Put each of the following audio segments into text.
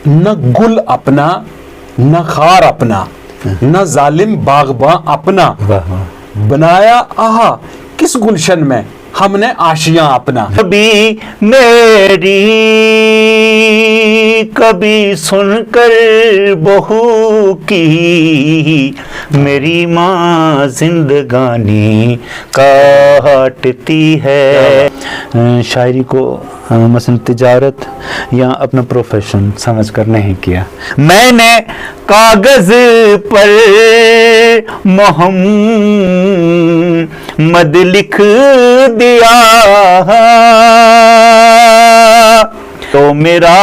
نہ گل اپنا نہ خار اپنا نہ ظالم باغباں اپنا، بنایا آہا کس گلشن میں ہم نے آشیاں اپنا۔ کبھی میری کبھی سن کر بہو کی، میری ماں زندگانی کاٹتی ہے۔ شاعری کو مثلا تجارت یا اپنا پروفیشن سمجھ کر نہیں کیا۔ میں نے کاغذ پر محمد لکھ دیا تو میرا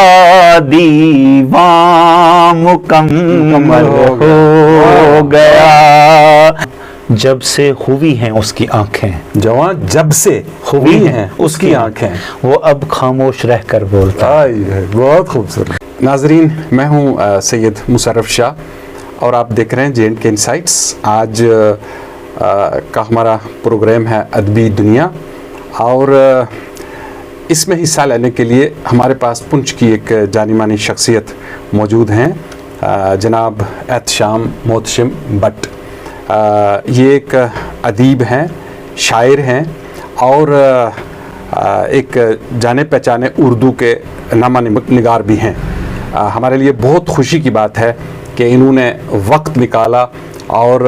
دیوان مکمل ہو گیا۔ جب سے ہوئی ہیں اس کی آنکھیں، جوان جب سے ہوئی ہیں اس کی آنکھیں، وہ اب خاموش رہ کر بولتا ہے۔ بہت خوبصورت۔ ناظرین، میں ہوں سید مشرف شاہ اور آپ دیکھ رہے ہیں JNK انسائٹس۔ آج کا ہمارا پروگرام ہے ادبی دنیا، اور اس میں حصہ لینے کے لیے ہمارے پاس پنچ کی ایک جانی مانی شخصیت موجود ہیں، جناب احتشام محتشم بٹ۔ یہ ایک ادیب ہیں، شاعر ہیں، اور ایک جانے پہچانے اردو کے نامہ نگار بھی ہیں۔ ہمارے لیے بہت خوشی کی بات ہے کہ انہوں نے وقت نکالا اور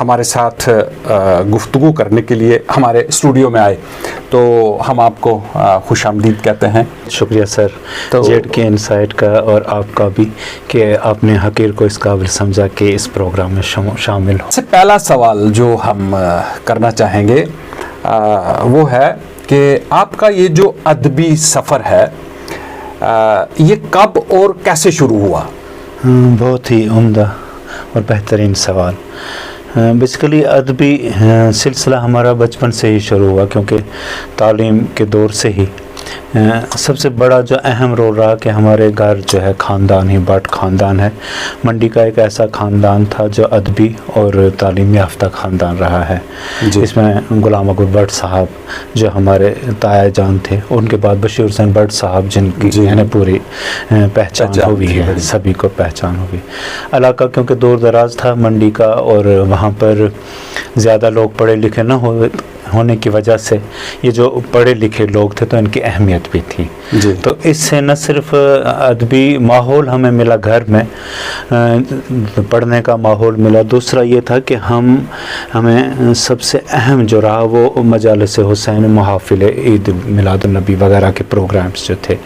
ہمارے ساتھ گفتگو کرنے کے لیے ہمارے اسٹوڈیو میں آئے، تو ہم آپ کو خوش آمدید کہتے ہیں۔ شکریہ سر JNK انسائٹ کا اور آپ کا بھی کہ آپ نے حقیر کو اس قابل سمجھا کہ اس پروگرام میں شامل ہو۔ سب سے پہلا سوال جو ہم کرنا چاہیں گے وہ ہے کہ آپ کا یہ جو ادبی سفر ہے یہ کب اور کیسے شروع ہوا؟ بہت ہی عمدہ اور بہترین سوال۔ بیسیکلی ادبی سلسلہ ہمارا بچپن سے ہی شروع ہوا، کیونکہ تعلیم کے دور سے ہی سب سے بڑا جو اہم رول رہا کہ ہمارے گھر جو ہے خاندان ہی بٹ خاندان ہے، منڈی کا ایک ایسا خاندان تھا جو ادبی اور تعلیم یافتہ خاندان رہا ہے۔ اس میں غلام اکبر بٹ صاحب جو ہمارے تایا جان تھے، ان کے بعد بشیر حسین بٹ صاحب جن کی پوری پہچان ہوئی ہے، سبھی کو پہچان ہوئی۔ علاقہ کیونکہ دور دراز تھا منڈی کا، اور وہاں پر زیادہ لوگ پڑھے لکھے نہ ہونے کی وجہ سے یہ جو پڑھے لکھے لوگ تھے تو ان کی اہمیت بھی تھی۔ تو اس سے نہ صرف ادبی ماحول ہمیں ملا، گھر میں پڑھنے کا ماحول ملا، دوسرا یہ تھا کہ ہمیں سب سے اہم جو رہا وہ مجالس حسین، محافل عید میلاد النبی وغیرہ کے پروگرامز جو تھے،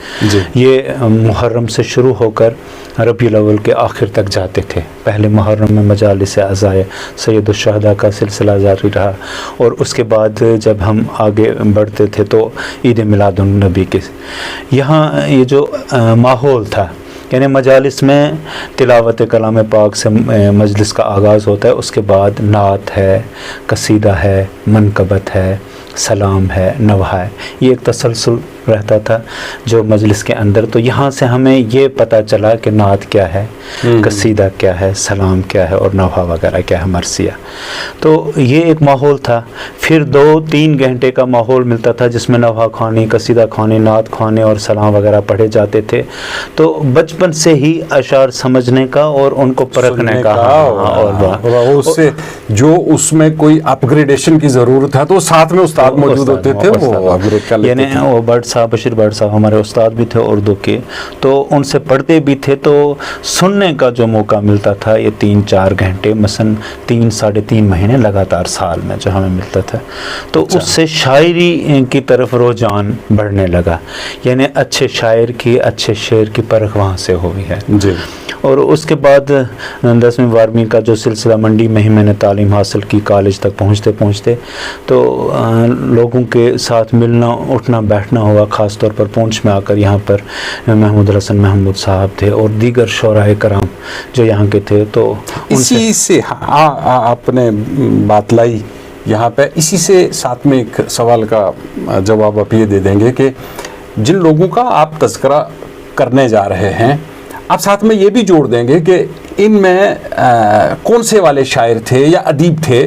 یہ محرم سے شروع ہو کر ربیع الاول کے آخر تک جاتے تھے۔ پہلے محرم میں مجالس عزائے سید الشہداء کا سلسلہ جاری رہا، اور اس کے بعد جب ہم آگے بڑھتے تھے تو عید میلاد النبی کے یہاں یہ جو ماحول تھا، یعنی مجالس میں تلاوت کلام پاک سے مجلس کا آغاز ہوتا ہے، اس کے بعد نعت ہے، قصیدہ ہے، منقبت ہے، سلام ہے، نوحہ ہے، یہ ایک تسلسل رہتا تھا جو مجلس کے اندر۔ تو یہاں سے ہمیں یہ پتہ چلا کہ نعت کیا ہے، قصیدہ کیا ہے، سلام کیا ہے، اور نوحہ وغیرہ کیا ہے، مرثیہ۔ تو یہ ایک ماحول تھا۔ پھر 2-3 گھنٹے کا ماحول ملتا تھا جس میں نوحہ خوانی، قصیدہ خوانی، نعت خوانی اور سلام وغیرہ پڑھے جاتے تھے۔ تو بچپن سے ہی اشعار سمجھنے کا اور ان کو پرکھنے کا، اور اس سے جو اس میں کوئی اپ گریڈیشن کی ضرورت ہے تو ساتھ میں استاد موجود ہوتے تھے، وہ اپ گریڈ کر لیتے تھے۔ یعنی وہ بٹ صاحب، بشیر بٹ صاحب ہمارے استاد بھی تھے اردو کے، تو ان سے پڑھتے بھی تھے، تو سننے کا جو موقع ملتا تھا یہ 3-4 گھنٹے مثلا 3-3.5 مہینے لگاتار سال میں جو ہمیں ملتا تھا، تو اس سے شاعری کی طرف رجحان بڑھنے لگا، یعنی اچھے شاعر کی، اچھے شعر کی پرکھ وہاں سے ہوئی ہے۔ اور اس کے بعد 10ویں 12ویں کا جو سلسلہ منڈی میں ہی میں نے تعلیم حاصل کی، کالج تک پہنچتے تو لوگوں کے ساتھ ملنا اٹھنا بیٹھنا ہوا، خاص طور پر پونچھ میں آ کر یہاں پر محمود الحسن محمود صاحب تھے اور دیگر شعراء کرام جو یہاں کے تھے۔ تو اسی سے آپ نے بات لائی یہاں پہ، اسی سے ساتھ میں ایک سوال کا جواب آپ یہ دے دیں گے کہ جن لوگوں کا آپ تذکرہ کرنے جا رہے ہیں، آپ ساتھ میں یہ بھی جوڑ دیں گے کہ ان میں کون سے والے شاعر تھے یا ادیب تھے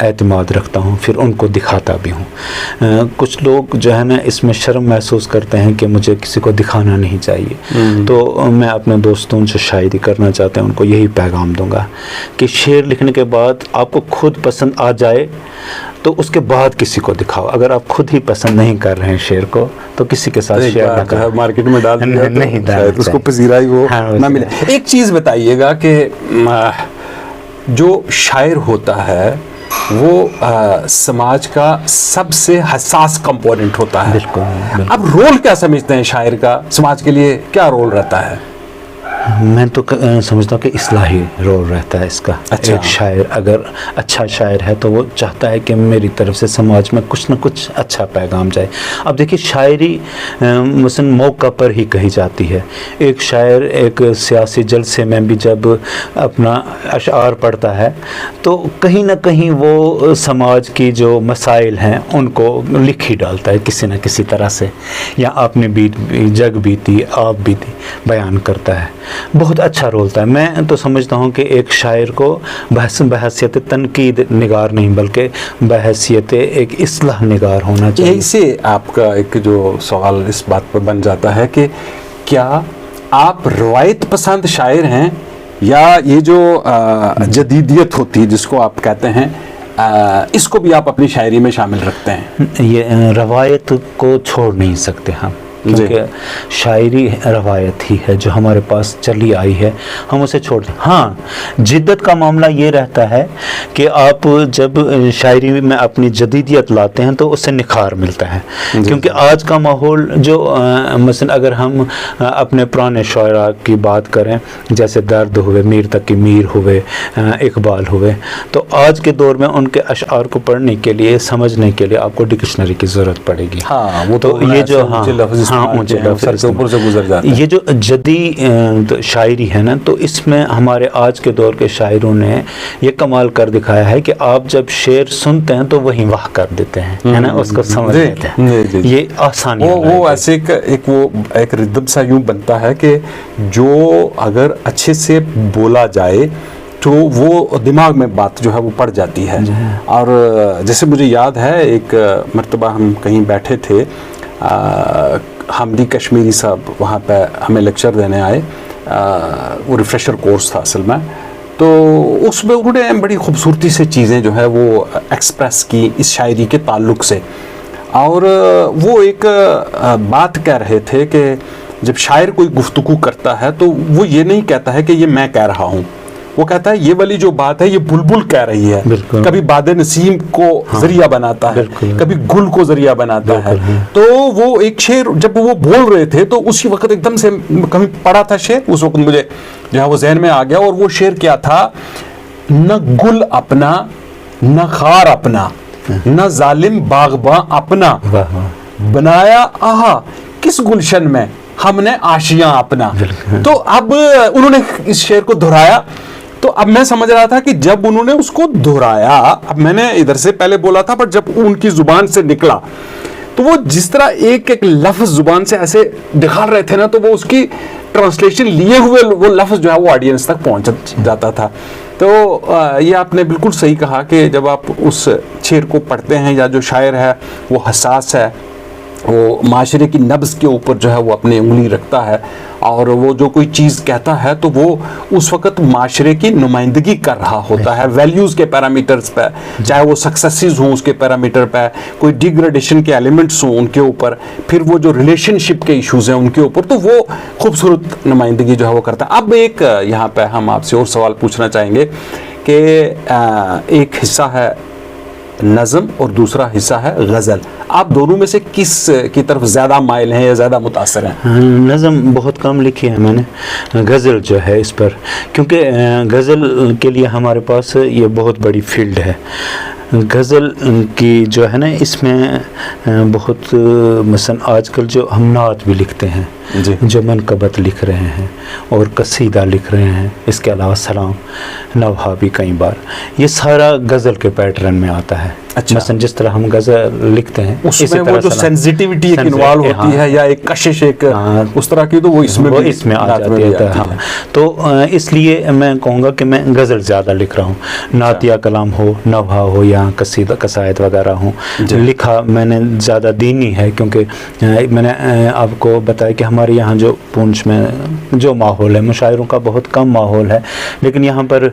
اعتماد رکھتا ہوں، پھر ان کو دکھاتا بھی ہوں۔ کچھ لوگ جو ہے نا اس میں شرم محسوس کرتے ہیں کہ مجھے کسی کو دکھانا نہیں چاہیے، تو میں اپنے دوستوں جو شاعری کرنا چاہتے ہیں ان کو یہی پیغام دوں گا کہ شعر لکھنے کے بعد آپ کو خود پسند آ جائے تو اس کے بعد کسی کو دکھاؤ۔ اگر آپ خود ہی پسند نہیں کر رہے ہیں شعر کو تو کسی کے ساتھ شیئر نہ کریں، مارکیٹ میں ڈال دیا نہیں شاید اس کو پذیرائی وہ نہ ملے۔ ایک چیز بتائیے گا کہ جو شاعر ہوتا ہے وہ سماج کا سب سے حساس کمپوننٹ ہوتا ہے، بالکل۔ اب رول کیا سمجھتے ہیں شاعر کا، سماج کے لیے کیا رول رہتا ہے؟ میں تو سمجھتا ہوں کہ اصلاحی رول رہتا ہے اس کا۔ اچھا۔ ایک شاعر اگر اچھا شاعر ہے تو وہ چاہتا ہے کہ میری طرف سے سماج میں کچھ نہ کچھ اچھا پیغام جائے۔ اب دیکھیے شاعری مثلا موقع پر ہی کہی جاتی ہے۔ ایک شاعر ایک سیاسی جلسے میں بھی جب اپنا اشعار پڑھتا ہے تو کہیں نہ کہیں وہ سماج کی جو مسائل ہیں ان کو لکھ ہی ڈالتا ہے کسی نہ کسی طرح سے، یا اپنے جگ بیتی آپ بیتی بیان کرتا ہے۔ بہت اچھا رول تھا۔ میں تو سمجھتا ہوں کہ ایک شاعر کو بحیثیت تنقید نگار نہیں بلکہ بحیثیت ایک اصلاح نگار ہونا چاہیے۔ یہی سے آپ کا ایک جو سوال اس بات پر بن جاتا ہے کہ کیا آپ روایت پسند شاعر ہیں یا یہ جو جدیدیت ہوتی ہے جس کو آپ کہتے ہیں اس کو بھی آپ اپنی شاعری میں شامل رکھتے ہیں؟ یہ روایت کو چھوڑ نہیں سکتے ہم، کیونکہ شاعری روایت ہی ہے جو ہمارے پاس چلی آئی ہے، ہم اسے چھوڑ دیں۔ ہاں جدت کا معاملہ یہ رہتا ہے کہ آپ جب شاعری میں اپنی جدیدیت لاتے ہیں تو اس سے نکھار ملتا ہے، کیونکہ آج کا ماحول جو مثلا اگر ہم اپنے پرانے شاعراء کی بات کریں جیسے درد ہوئے، میر تقی میر ہوئے، اقبال ہوئے، تو آج کے دور میں ان کے اشعار کو پڑھنے کے لیے سمجھنے کے لیے آپ کو ڈکشنری کی ضرورت پڑے گی۔ ہاں وہ تو یہ جو اونچے لفظ سے اوپر سے گزر جاتے ہیں۔ یہ جو جدید شاعری ہے نا تو اس میں ہمارے آج کے دور کے شاعروں نے یہ کمال کر دکھایا ہے کہ آپ جب شعر سنتے ہیں تو وہیں واہ کر دیتے ہیں، ہے نا، اس کو سمجھ لیتے ہیں۔ یہ آسانی وہ ایسے ایک ردم سا یوں بنتا ہے کہ جو اگر اچھے سے بولا جائے تو وہ دماغ میں بات جو ہے وہ پڑ جاتی ہے۔ اور جیسے مجھے یاد ہے ایک مرتبہ ہم کہیں بیٹھے تھے، حمدی کشمیری صاحب وہاں پہ ہمیں لیکچر دینے آئے، وہ ریفریشر کورس تھا اصل میں، تو اس میں انہوں نے بڑی خوبصورتی سے چیزیں جو ہے وہ ایکسپریس کی اس شاعری کے تعلق سے، اور وہ ایک بات کہہ رہے تھے کہ جب شاعر کوئی گفتگو کرتا ہے تو وہ یہ نہیں کہتا ہے کہ یہ میں کہہ رہا ہوں، وہ کہتا ہے یہ والی جو بات ہے یہ بلبل کہہ رہی ہے، کبھی باد نسیم کو ذریعہ بناتا ہے، کبھی گل کو ذریعہ بناتا ہے۔ تو وہ ایک شعر جب وہ بول رہے تھے تو اسی وقت ایک دم سے کبھی پڑھا تھا شعر، اس وقت مجھے جو ہے وہ ذہن میں آ گیا، اور وہ شعر کیا تھا؟ نہ گل اپنا نہ خار اپنا نہ ظالم باغباں اپنا، بنایا آہا کس گلشن میں ہم نے آشیاں اپنا۔ تو اب انہوں نے اس شعر کو دہرایا، تو اب میں سمجھ رہا تھا کہ جب انہوں نے اس کو دہرایا، اب میں نے ادھر سے پہلے بولا تھا پر جب ان کی زبان سے نکلا تو وہ جس طرح ایک ایک لفظ زبان سے ایسے دکھا رہے تھے نا، تو وہ اس کی ٹرانسلیشن لیے ہوئے وہ لفظ جو ہے وہ آڈینس تک پہنچ جاتا تھا۔ تو یہ آپ نے بالکل صحیح کہا کہ جب آپ اس شعر کو پڑھتے ہیں یا جو شاعر ہے وہ حساس ہے، وہ معاشرے کی نبض کے اوپر جو ہے وہ اپنی انگلی رکھتا ہے، اور وہ جو کوئی چیز کہتا ہے تو وہ اس وقت معاشرے کی نمائندگی کر رہا ہوتا ہے ویلیوز کے پیرامیٹرز پہ، چاہے وہ سکسیسز ہوں اس کے پیرامیٹر پہ، کوئی ڈیگریڈیشن کے ایلیمنٹس ہوں ان کے اوپر، پھر وہ جو ریلیشن شپ کے ایشوز ہیں ان کے اوپر، تو وہ خوبصورت نمائندگی جو ہے وہ کرتا ہے۔ اب ایک یہاں پہ ہم آپ سے اور سوال پوچھنا چاہیں گے کہ ایک حصہ ہے نظم اور دوسرا حصہ ہے غزل، آپ دونوں میں سے کس کی طرف زیادہ مائل ہیں یا زیادہ متاثر ہیں؟ نظم بہت کم لکھی ہے میں نے، غزل جو ہے اس پر، کیونکہ غزل کے لیے ہمارے پاس یہ بہت بڑی فیلڈ ہے۔ غزل کی جو ہے نا اس میں بہت مثلا آج کل جو ہم نعت بھی لکھتے ہیں جی جو منقبت لکھ رہے ہیں اور قصیدہ لکھ رہے ہیں، اس کے علاوہ سلام نوحہ بھی کئی بار، یہ سارا غزل کے پیٹرن میں آتا ہے. اچھا. مثلا جس طرح ہم غزل لکھتے ہیں اس میں وہ جو سینسیٹیوٹی ایک انوالو ہوتی ہے یا ایک کشش ایک اس طرح کی، تو وہ اس میں آ جاتی ہے. ہاں تو اس لیے میں کہوں گا کہ میں غزل زیادہ لکھ رہا ہوں. نعتیہ کلام ہو، نوحہ ہو یا قصیدہ قصائد وغیرہ ہوں. لکھا میں نے زیادہ دینی ہے، کیونکہ میں نے آپ کو بتایا کہ ہمارے یہاں جو پونچھ میں جو ماحول ہے مشاعروں کا بہت کم ماحول ہے، لیکن یہاں پر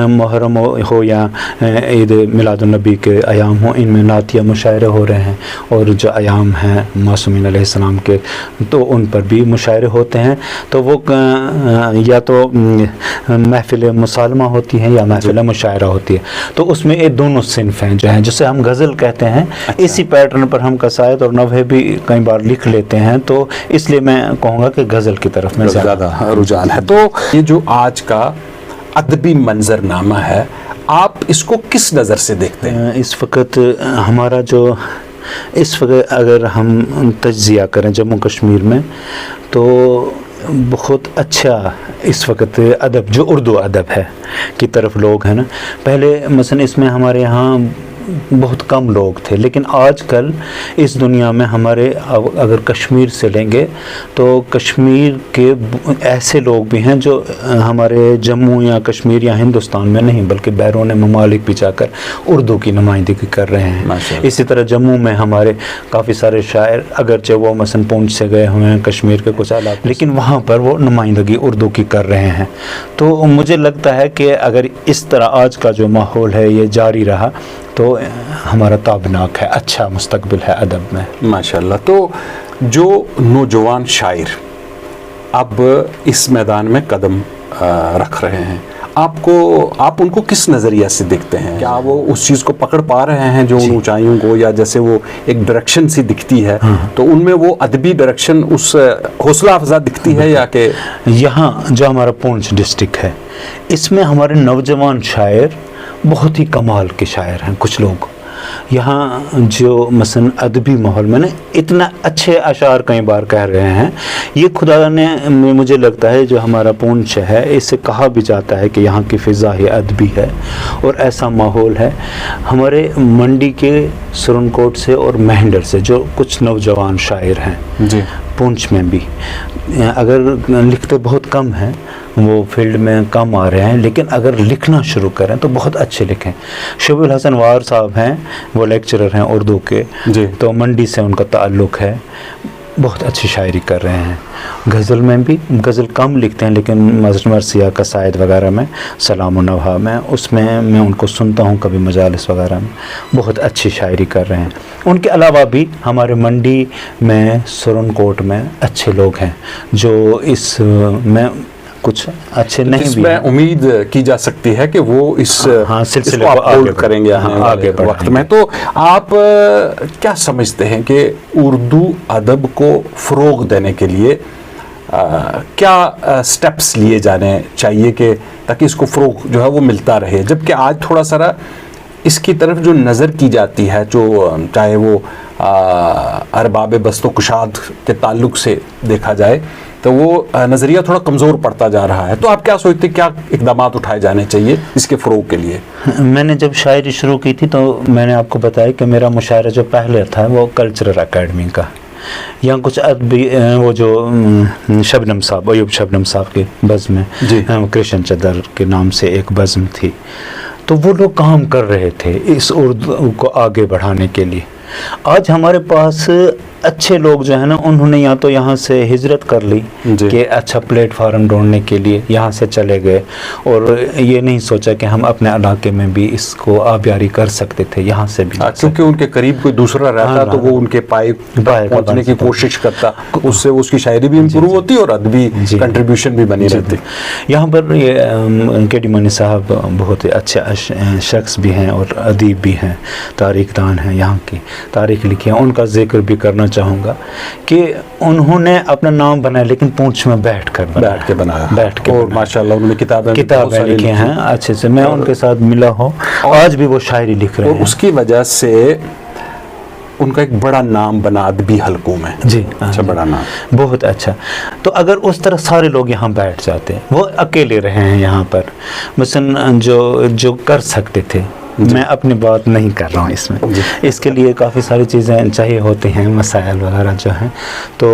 محرم ہو یا عید میلاد النبی کے ایام ہوں، ان میں نعتیہ مشاعرے ہو رہے ہیں، اور جو ایام ہیں معصومین علیہ السلام کے تو ان پر بھی مشاعرے ہوتے ہیں. تو وہ یا تو محفل مسالمہ ہوتی ہیں یا محفل مشاعرہ ہوتی ہے. تو اس میں یہ دونوں صنف ہیں جو ہیں جسے ہم غزل کہتے ہیں. اسی پیٹرن پر ہم قصائد اور نوحے بھی کئی بار لکھ لیتے ہیں، تو اس لیے میں کہوں گا کہ غزل کی طرف میں زیادہ رجحان ہے. تو یہ جو آج کا ادبی منظرنامہ ہے، آپ اس کو کس نظر سے دیکھتے ہیں؟ اس وقت ہمارا جو اس وقت اگر ہم تجزیہ کریں جموں کشمیر میں، تو بہت اچھا اس وقت ادب جو اردو ادب ہے کی طرف لوگ ہیں نا. پہلے مثلا اس میں ہمارے یہاں بہت کم لوگ تھے، لیکن آج کل اس دنیا میں ہمارے اگر کشمیر سے لیں گے تو کشمیر کے ایسے لوگ بھی ہیں جو ہمارے جموں یا کشمیر یا ہندوستان میں نہیں بلکہ بیرون ممالک بھی جا کر اردو کی نمائندگی کر رہے ہیں. اسی طرح جموں میں ہمارے کافی سارے شاعر اگرچہ وہ مثلا پونچھ سے گئے ہوئے ہیں کشمیر کے کچھ علاقے، لیکن وہاں پر وہ نمائندگی اردو کی کر رہے ہیں. تو مجھے لگتا ہے کہ اگر اس طرح آج کا جو ماحول ہے یہ جاری رہا تو ہمارا تابناک ہے، اچھا مستقبل ہے ادب میں ماشاءاللہ. تو جو نوجوان شاعر اب اس میدان میں قدم رکھ رہے ہیں، آپ ان کو کس نظریہ سے دیکھتے ہیں؟ کیا وہ اس چیز کو پکڑ پا رہے ہیں جو ان اونچائیوں کو، یا جیسے وہ ایک ڈائریکشن سی دکھتی ہے تو ان میں وہ ادبی ڈائریکشن اس حوصلہ افزا دکھتی ہے؟ یا کہ یہاں جو ہمارا پونچھ ڈسٹرکٹ ہے اس میں ہمارے نوجوان شاعر بہت ہی کمال کے شاعر ہیں. کچھ لوگ یہاں جو مثلا ادبی ماحول میں نا اتنا اچھے اشعار کئی بار کہہ رہے ہیں. یہ خدا نے مجھے لگتا ہے جو ہمارا پونچھ ہے اس سے کہا بھی جاتا ہے کہ یہاں کی فضا ہی ادبی ہے اور ایسا ماحول ہے. ہمارے منڈی کے سرنکوٹ سے اور مہنڈر سے جو کچھ نوجوان شاعر ہیں جی پونچھ میں بھی اگر لکھتے بہت کم ہیں، وہ فیلڈ میں کم آ رہے ہیں، لیکن اگر لکھنا شروع کریں تو بہت اچھے لکھیں. شبیل الحسن وار صاحب ہیں، وہ لیکچرر ہیں اردو کے جی، تو منڈی سے ان کا تعلق ہے، بہت اچھی شاعری کر رہے ہیں. غزل میں بھی غزل کم لکھتے ہیں لیکن مرثیہ قصائد وغیرہ میں، سلام و نوحہ میں، اس میں ان کو سنتا ہوں کبھی مجالس وغیرہ میں، بہت اچھی شاعری کر رہے ہیں. ان کے علاوہ بھی ہمارے منڈی میں سرنکوٹ میں اچھے لوگ ہیں جو اس میں کچھ اچھے نہیں اس بھی میں امید کی جا سکتی ہے کہ وہ اس سلسلے کو کو اپہولڈ کریں گے آگے وقت میں. تو آپ کیا سمجھتے ہیں کہ اردو ادب کو فروغ دینے کے لیے کیا سٹیپس لیے جانے چاہیے کہ تاکہ اس کو فروغ جو ہے وہ ملتا رہے؟ جبکہ آج تھوڑا سا اس کی طرف جو نظر کی جاتی ہے، جو چاہے وہ ارباب بست و کشاد کے تعلق سے دیکھا جائے تو وہ نظریہ تھوڑا کمزور پڑتا جا رہا ہے. تو آپ کیا سوچتے ہیں، کیا اقدامات اٹھائے جانے چاہیے اس کے فروغ کے لیے؟ میں نے جب شاعری شروع کی تھی تو میں نے آپ کو بتایا کہ میرا مشاعرہ جو پہلے تھا وہ کلچرل اکیڈمی کا، یہاں کچھ ادبی وہ جو شبنم صاحب، ایوب شبنم صاحب کے بزم میں جی، کرشن چدر کے نام سے ایک بزم تھی، تو وہ لوگ کام کر رہے تھے اس اردو کو آگے بڑھانے کے لیے. آج ہمارے پاس اچھے لوگ جو ہیں نا انہوں نے یا تو یہاں سے ہجرت کر لی کہ اچھا پلیٹ فارم ڈھونڈنے کے لیے یہاں سے چلے گئے، اور یہ نہیں سوچا کہ ہم اپنے علاقے میں بھی اس کو آبیاری کر سکتے تھے یہاں سے بھی، کیونکہ ان کے قریب کوئی دوسرا رہتا تو وہ ان کے پائے پہنچنے کی کوشش کرتا، اس سے اس کی شاعری بھی امپروو ہوتی اور ادبی کنٹریبیوشن بھی بنی رہتی. یہاں پر یہ کے ڈی مانی صاحب بہت اچھے شخص بھی ہیں اور ادیب بھی ہیں، تاریخ دان ہیں، یہاں کی تاریخ لکھی ہے، ان کا ذکر بھی کرنا چاہوں گا کہ انہوں نے اپنا نام بنایا لیکن پونچھ میں بیٹھ کے بنایا اور ماشاءاللہ انہوں نے کتابیں لکھی ہیں اچھے سے. میں ان کے ساتھ ملا ہوں, آج بھی وہ شاعری لکھ رہے ہیں. اس کی وجہ سے ان کا ایک بڑا نام بنا ادبی حلقوں میں. جی اچھا, بڑا نام, بہت اچھا. تو اگر اس طرح سارے لوگ یہاں بیٹھ جاتے, وہ اکیلے رہے ہیں یہاں پر, مثلا جو کر سکتے تھے, میں اپنی بات نہیں کر رہا ہوں اس میں, اس کے لیے کافی ساری چیزیں چاہیے ہوتی ہیں, مسائل وغیرہ جو ہیں. تو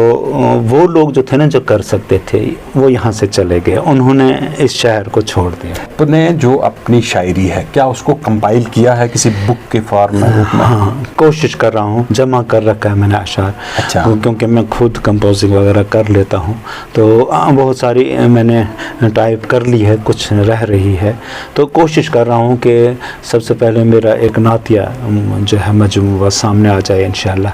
وہ لوگ جو تھے نا, جو کر سکتے تھے, وہ یہاں سے چلے گئے, انہوں نے اس شہر کو چھوڑ دیا. آپ نے جو اپنی شاعری ہے کیا اس کو کمپائل کیا ہے کسی بک کے فارم میں؟ ہاں, کوشش کر رہا ہوں, جمع کر رکھا ہے میں نے اشعار. اچھا. کیونکہ میں خود کمپوزنگ وغیرہ کر لیتا ہوں, تو بہت ساری میں نے ٹائپ کر لی ہے, کچھ رہ رہی ہے. تو کوشش کر رہا ہوں کہ سب سے پہلے میرا ایک نعتیہ جو ہے مجموعہ سامنے آ جائے انشاءاللہ.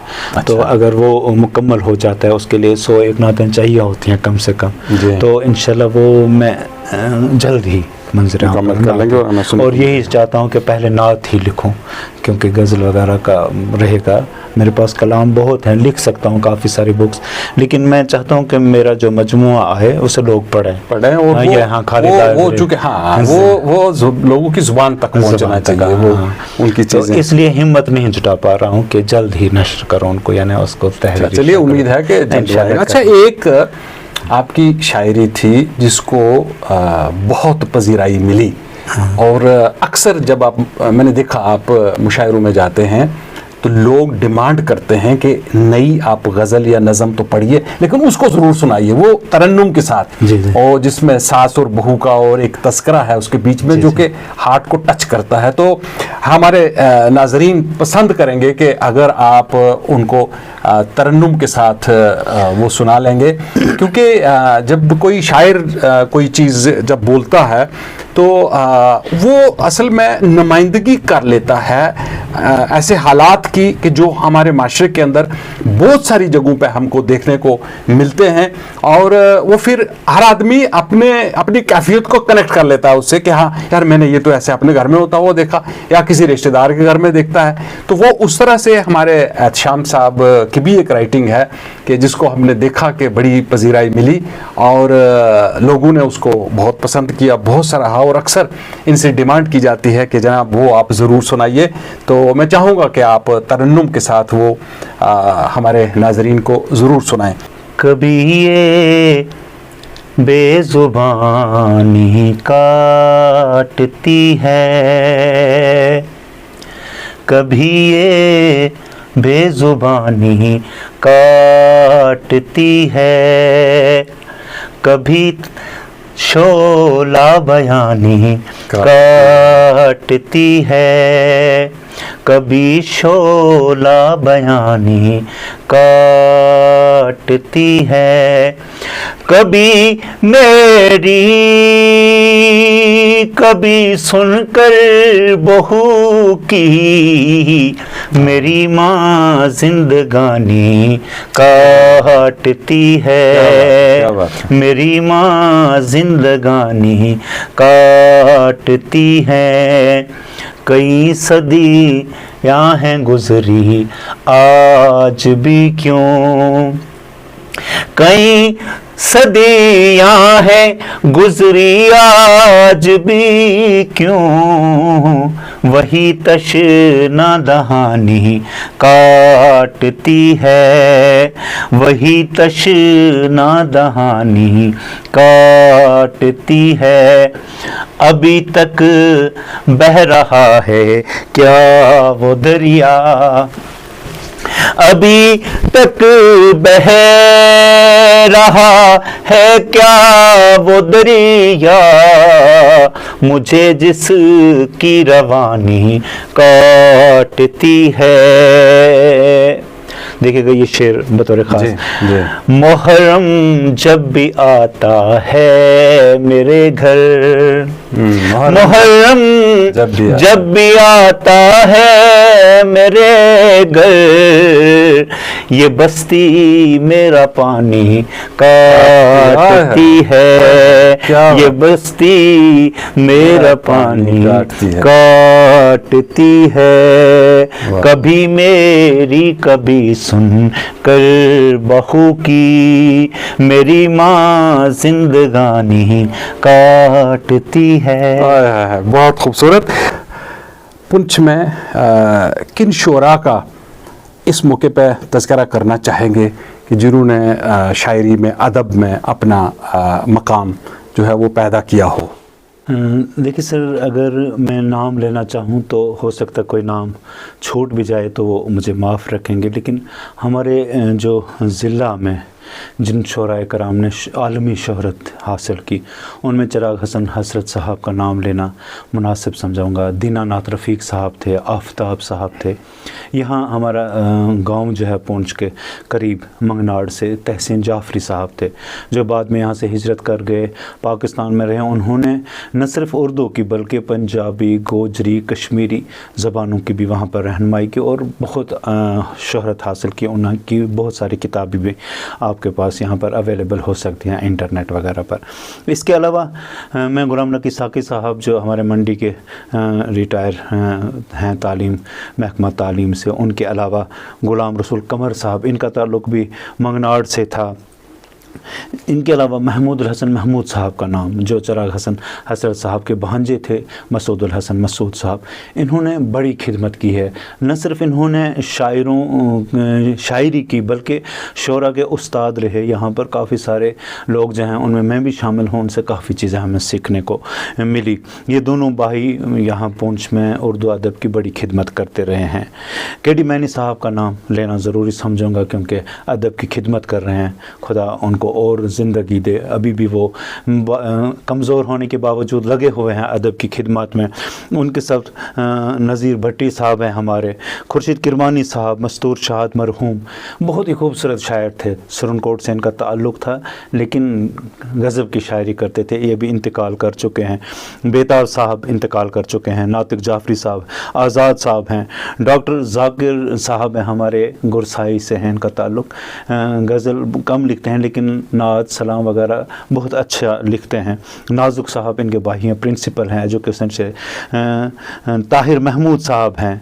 تو اگر وہ مکمل ہو جاتا ہے, اس کے لیے 101 نعتیں چاہیے ہوتی ہیں کم سے کم, تو انشاءاللہ وہ میں جلد ہی منظر عام کر لیں گے. اور یہی چاہتا ہوں کہ پہلے نعت ہی لکھوں, کیونکہ غزل وغیرہ کا رہے گا. میرے پاس کلام بہت ہیں, لکھ سکتا ہوں کافی ساری بکس, لیکن میں چاہتا ہوں کہ میرا جو مجموعہ آئے اسے لوگ پڑھیں. اور وہ چونکہ وہ لوگوں کی زبان تک پہنچنا چاہیے, وہ ان کی چیزیں. اس لیے ہمت نہیں جٹا پا رہا ہوں کہ جلد ہی نشر کروں ان کو, یعنی اس کو تحریر. چلیے, امید ہے کہ انشاءاللہ. اچھا, ایک آپ کی شاعری تھی جس کو بہت پذیرائی ملی, اور اکثر جب میں نے دیکھا آپ مشاعروں میں جاتے ہیں تو لوگ ڈیمانڈ کرتے ہیں کہ نئی آپ غزل یا نظم تو پڑھیے, لیکن اس کو ضرور سنائیے, وہ ترنم کے ساتھ, اور جس میں ساس اور بہو کا اور ایک تذکرہ ہے اس کے بیچ میں, جو کہ ہارٹ کو ٹچ کرتا ہے. تو ہمارے ناظرین پسند کریں گے کہ اگر آپ ان کو ترنم کے ساتھ وہ سنا لیں گے, کیونکہ جب کوئی شاعر کوئی چیز جب بولتا ہے تو وہ اصل میں نمائندگی کر لیتا ہے ایسے حالات کی کہ جو ہمارے معاشرے کے اندر بہت ساری جگہوں پہ ہم کو دیکھنے کو ملتے ہیں, اور وہ پھر ہر آدمی اپنی کیفیت کو کنیکٹ کر لیتا ہے اس سے کہ ہاں یار میں نے یہ تو ایسے اپنے گھر میں ہوتا ہوا دیکھا, یا کسی رشتہ دار کے گھر میں دیکھتا ہے. تو وہ اس طرح سے ہمارے احتشام صاحب کی بھی ایک رائٹنگ ہے کہ جس کو ہم نے دیکھا کہ بڑی پذیرائی ملی, اور لوگوں نے اس کو بہت پسند کیا, بہت سراہا, اور اکثر ان سے ڈیمانڈ کی جاتی ہے کہ جناب وہ آپ ضرور سنائیے. تو میں چاہوں گا کہ آپ ترنم کے ساتھ وہ ہمارے ناظرین کو ضرور سنائیں. کبھی یہ بے زبانی کاٹتی ہے, کبھی یہ بے زبانی کاٹتی ہے, کبھی شعلہ بیانی کاٹتی ہے, کبھی شعلہ بیانی کاٹتی ہے, کبھی میری کبھی سن کر بہو کی میری ماں زندگانی کاٹتی ہے, میری ماں زندگانی کاٹتی ہے. کئی صدیاں ہیں گزری آج بھی کیوں, کئی صدیاں ہیں گزری آج بھی کیوں, وہی تشنا دہانی کاٹتی ہے, وہی تشنا دہانی کاٹتی ہے. ابھی تک بہ رہا ہے کیا وہ دریا, ابھی تک بہ رہا ہے کیا وہ دریا, مجھے جس کی روانی کاٹتی ہے. دیکھیے گا یہ شعر بطور خاص. محرم جب بھی آتا ہے میرے گھر, محرم جب بھی آتا ہے میرے گھر, یہ بستی میرا پانی کاٹتی ہے، یہ بستی میرا پانی کاٹتی ہے، کبھی میری کبھی سن کر بہو کی، میری ماں زندگانی کاٹتی ہے۔ بہت خوبصورت۔ پنچ میں کن شعراء کا اس موقع پہ تذکرہ کرنا چاہیں گے کہ جنہوں نے شاعری میں، ادب میں اپنا مقام جو ہے وہ پیدا کیا ہو؟ دیکھیے سر، اگر میں نام لینا چاہوں تو ہو سکتا ہے کوئی نام چھوٹ بھی جائے تو وہ مجھے معاف رکھیں گے، لیکن ہمارے جو ضلع میں جن شعراء کرام نے عالمی شہرت حاصل کی، ان میں چراغ حسن حسرت صاحب کا نام لینا مناسب سمجھاؤں گا۔ دینا ناتھ رفیق صاحب تھے، آفتاب صاحب تھے۔ یہاں ہمارا گاؤں جو ہے پونچھ کے قریب منگناڑ سے تحسین جعفری صاحب تھے، جو بعد میں یہاں سے ہجرت کر گئے، پاکستان میں رہے۔ انہوں نے نہ صرف اردو کی بلکہ پنجابی، گوجری، کشمیری زبانوں کی بھی وہاں پر رہنمائی کی اور بہت شہرت حاصل کی۔ انہوں کی بہت ساری کتابیں بھی آپ کے پاس یہاں پر اویلیبل ہو سکتی ہیں انٹرنیٹ وغیرہ پر۔ اس کے علاوہ میں غلام نقی ساقی صاحب جو ہمارے منڈی کے ریٹائر ہیں تعلیم، محکمہ تعلیم سے، ان کے علاوہ غلام رسول قمر صاحب، ان کا تعلق بھی منگناڑ سے تھا۔ ان کے علاوہ محمود الحسن محمود صاحب کا نام، جو چراغ حسن حسرت صاحب کے بھانجے تھے، مسعود الحسن مسعود صاحب، انہوں نے بڑی خدمت کی ہے۔ نہ صرف انہوں نے شاعری کی بلکہ شعراء کے استاد رہے۔ یہاں پر کافی سارے لوگ جو ہیں، ان میں بھی شامل ہوں، ان سے کافی چیزیں ہمیں سیکھنے کو ملی۔ یہ دونوں بھائی یہاں پونچھ میں اردو ادب کی بڑی خدمت کرتے رہے ہیں۔ کے ڈی مینی صاحب کا نام لینا ضروری سمجھوں گا، کیونکہ ادب کی خدمت کر رہے ہیں، خدا ان کو اور زندگی دے۔ ابھی بھی وہ کمزور ہونے کے باوجود لگے ہوئے ہیں ادب کی خدمات میں۔ ان کے ساتھ نذیر بھٹی صاحب ہیں ہمارے، خورشید کرمانی صاحب، مستور شہاد مرحوم، بہت ہی خوبصورت شاعر تھے۔ سرنکوٹ سے ان کا تعلق تھا، لیکن غضب کی شاعری کرتے تھے، یہ بھی انتقال کر چکے ہیں۔ بیتاب صاحب انتقال کر چکے ہیں۔ ناطق جعفری صاحب، آزاد صاحب ہیں۔ ڈاکٹر ذاکر صاحب ہیں ہمارے، گرسائی سے ہیں ان کا تعلق۔ غزل کم لکھتے ہیں لیکن نعت، سلام وغیرہ بہت اچھا لکھتے ہیں۔ نازک صاحب ان کے بھائی ہیں، پرنسپل ہیں ایجوکیشن سے۔ طاہر محمود صاحب ہیں۔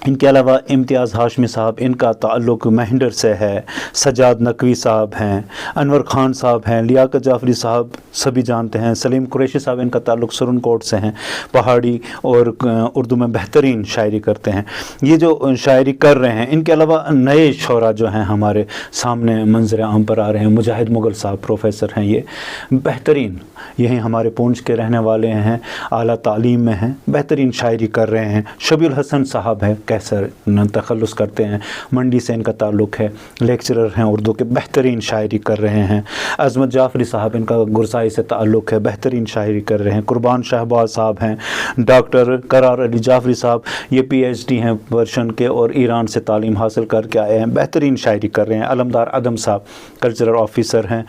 ان کے علاوہ امتیاز ہاشمی صاحب، ان کا تعلق مہنڈر سے ہے۔ سجاد نقوی صاحب ہیں، انور خان صاحب ہیں، لیاقت جعفری صاحب سبھی جانتے ہیں۔ سلیم قریشی صاحب، ان کا تعلق سرنکوٹ سے ہیں، پہاڑی اور اردو میں بہترین شاعری کرتے ہیں۔ یہ جو شاعری کر رہے ہیں، ان کے علاوہ نئے شعراء جو ہیں ہمارے سامنے منظر عام پر آ رہے ہیں۔ مجاہد مغل صاحب پروفیسر ہیں، یہ بہترین، یہیں ہمارے پونچھ کے رہنے والے ہیں، اعلیٰ تعلیم میں ہیں، بہترین شاعری کر رہے ہیں۔ شبیع الحسن صاحب ہے، کیسر تخلص کرتے ہیں، منڈی سے ان کا تعلق ہے، لیکچرر ہیں اردو کے، بہترین شاعری کر رہے ہیں۔ عظمت جعفری صاحب، ان کا گرسائی سے تعلق ہے، بہترین شاعری کر رہے ہیں۔ قربان شہباز صاحب ہیں۔ ڈاکٹر قرار علی جعفری صاحب، یہ پی ایچ ڈی ہیں پرشین کے اور ایران سے تعلیم حاصل کر کے آئے ہیں، بہترین شاعری کر رہے ہیں۔ علمدار عدم صاحب کلچرل آفیسر ہیں،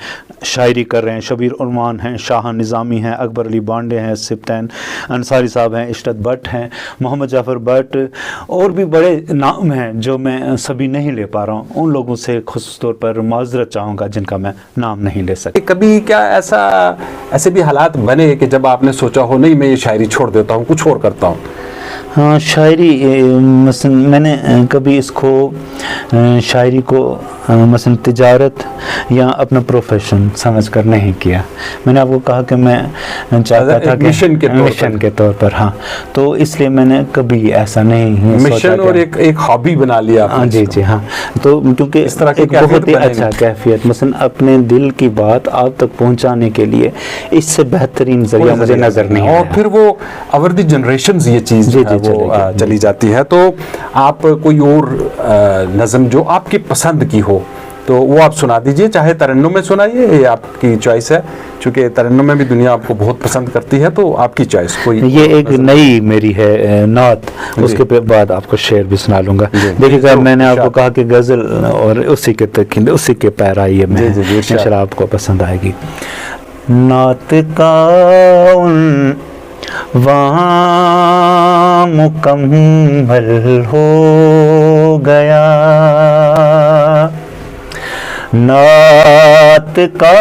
شاعری کر رہے ہیں۔ شبیر عنوان ہیں، شاہ نظامی ہیں، اکبر علی بانڈے ہیں، سبتین انصاری صاحب ہیں، عشرت بٹ ہیں، محمد جعفر بٹ، اور بھی بڑے نام ہیں جو میں سبھی نہیں لے پا رہا ہوں۔ ان لوگوں سے خصوص طور پر معذرت چاہوں گا جن کا میں نام نہیں لے سکتا۔ کبھی کیا ایسے بھی حالات بنے کہ جب آپ نے سوچا ہو نہیں میں یہ شاعری چھوڑ دیتا ہوں، کچھ اور کرتا ہوں؟ ہاں، شاعری مثلا میں نے کبھی اس کو شاعری کو مثلا تجارت یا اپنا پروفیشن سمجھ کر نہیں کیا۔ میں نے آپ کو کہا کہ میں چاہتا تھا کہ مشن کے طور پر، ہاں، تو اس لیے میں نے کبھی ایسا نہیں مشن اور ایک ہابی بنا لیا۔ جی جی ہاں، تو کیونکہ اس طرح ایک بہت ہی اچھا کیفیت، مثلا اپنے دل کی بات آپ تک پہنچانے کے لیے اس سے بہترین ذریعہ مجھے نظر نہیں آیا۔ اور پھر وہ اوور دی جنریشنز یہ چیز چلی جاتی ہے۔ تو آپ کوئی اور نظم جو آپ کی پسند کی ہو تو وہ آپ سنا دیجئے، چاہے ترنم میں سنائیے، یہ آپ کی چوائس ہے، چونکہ ترنم میں بھی دنیا آپ کو بہت پسند کرتی ہے، تو آپ کی چوائس کوئی۔ یہ ایک نئی میری ہے نعت، اس کے بعد آپ کو شعر بھی سنا لوں گا۔ دیکھیے گا، میں نے آپ کو کہا کہ غزل اور اسی کے پیر آئیے میں انشاءاللہ آپ کو پسند آئے گی۔ نعت کا وہاں مکمل ہو گیا، نعت کا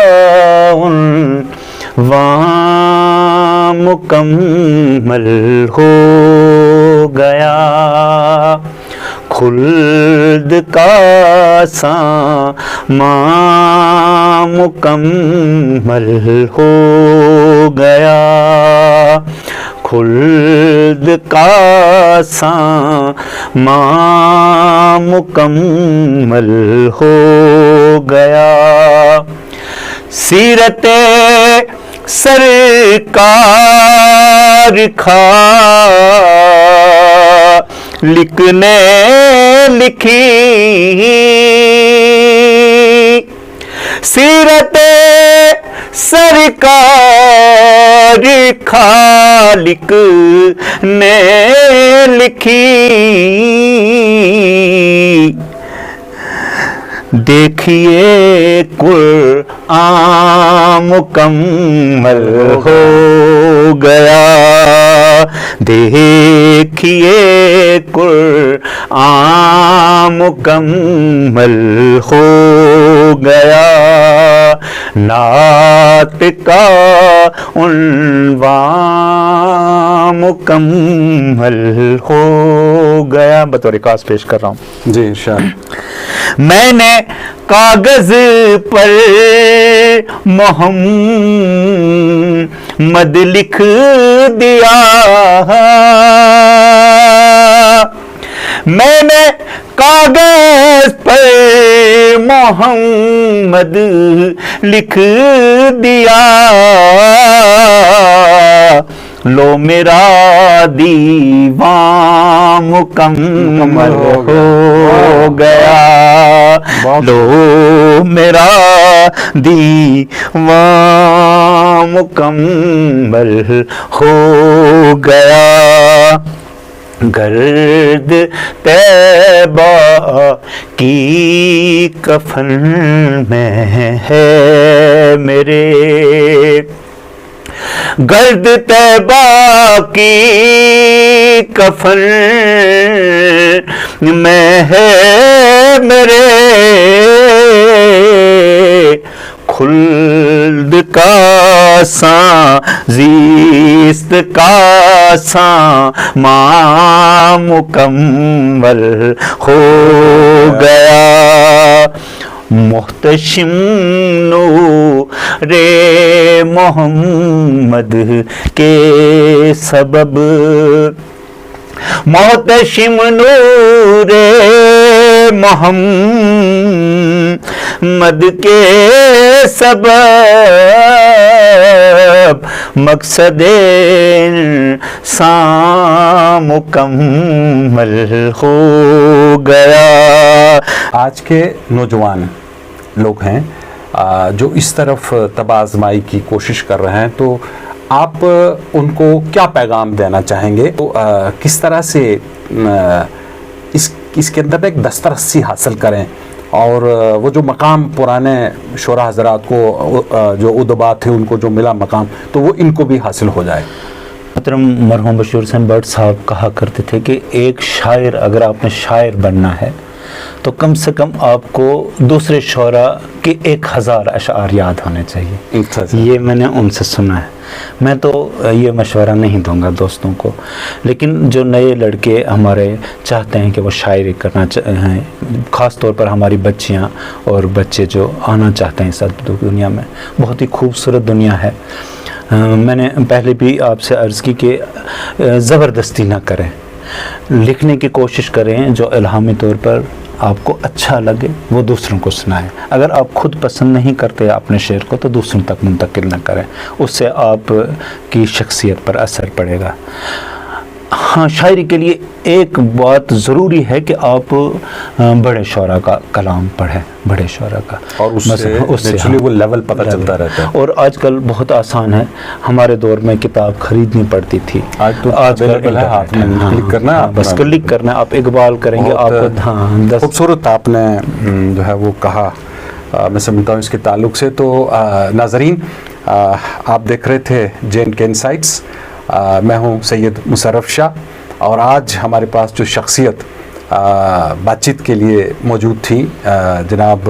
عنوان مکمل ہو گیا، خلد کا سامان مکمل ہو گیا، خلد کا سامان مکمل ہو گیا، سیرت سرکار لکھنے لکھی، سیرت سرکار خالق نے لکھی، دیکھیے قرآن مکمل ہو گیا، دیکھیے قرآن مکمل ہو گیا، نعت کا عنوان مکمل ہو گیا۔ بطور خاص پیش کر رہا ہوں جی ارشاد۔ میں نے کاغذ پر محمد لکھ دیا، میں نے کاغذ پر محمد لکھ دیا، لو میرا دیوان مکمل ہو گیا، لو میرا دیوان مکمل ہو گیا، گرد طیبہ کی کفن میں ہے میرے، گرد طیبہ کی کفن میں ہے میرے، خلد کا زیست کا سامان مکمل ہو گیا، محتشم نور محمد کے سبب، محتشم نور محمد کے سبب، مقصد انسان مکمل ہو گیا۔ آج کے نوجوان لوگ ہیں جو اس طرف تباہ آزمائی کی کوشش کر رہے ہیں، تو آپ ان کو کیا پیغام دینا چاہیں گے؟ تو کس طرح سے اس کے اندر ایک دسترسی حاصل کریں، اور وہ جو مقام پرانے شعراء حضرات کو جو ادبا تھے ان کو جو ملا مقام، تو وہ ان کو بھی حاصل ہو جائے۔ محترم مرحوم بشیر حسین بٹ صاحب کہا کرتے تھے کہ ایک شاعر، اگر آپ نے شاعر بننا ہے تو کم سے کم آپ کو دوسرے شعراء کے 1000 اشعار یاد ہونے چاہیے۔ یہ میں نے ان سے سنا ہے، میں تو یہ مشورہ نہیں دوں گا دوستوں کو، لیکن جو نئے لڑکے ہمارے چاہتے ہیں کہ وہ شاعری کرنا چاہیں، خاص طور پر ہماری بچیاں اور بچے جو آنا چاہتے ہیں اس دنیا میں، بہت ہی خوبصورت دنیا ہے۔ میں نے پہلے بھی آپ سے عرض کی کہ زبردستی نہ کریں، لکھنے کی کوشش کریں جو الہامی طور پر آپ کو اچھا لگے وہ دوسروں کو سنائیں۔ اگر آپ خود پسند نہیں کرتے اپنے شعر کو تو دوسروں تک منتقل نہ کریں، اس سے آپ کی شخصیت پر اثر پڑے گا۔ ہاں، شاعری کے لیے ایک بات ضروری ہے کہ آپ بڑے شعراء کا کلام پڑھیں، بڑے شعراء کا، اور اس سے وہ لیول پتہ چلتا رہتا ہے۔ اور آج کل بہت آسان ہے، ہمارے دور میں کتاب خریدنی پڑتی تھی، آج کل ہاتھ میں کلک کرنا ہے، بس کلک کرنا ہے، آپ اقبال کریں گے آپ کو۔ خوبصورت آپ نے جو ہے وہ کہا، میں سمجھتا ہوں اس کے تعلق سے۔ تو ناظرین، آپ دیکھ رہے تھے JNK انسائٹس، میں ہوں سید مشرف شاہ، اور آج ہمارے پاس جو شخصیت بات چیت کے لیے موجود تھی، جناب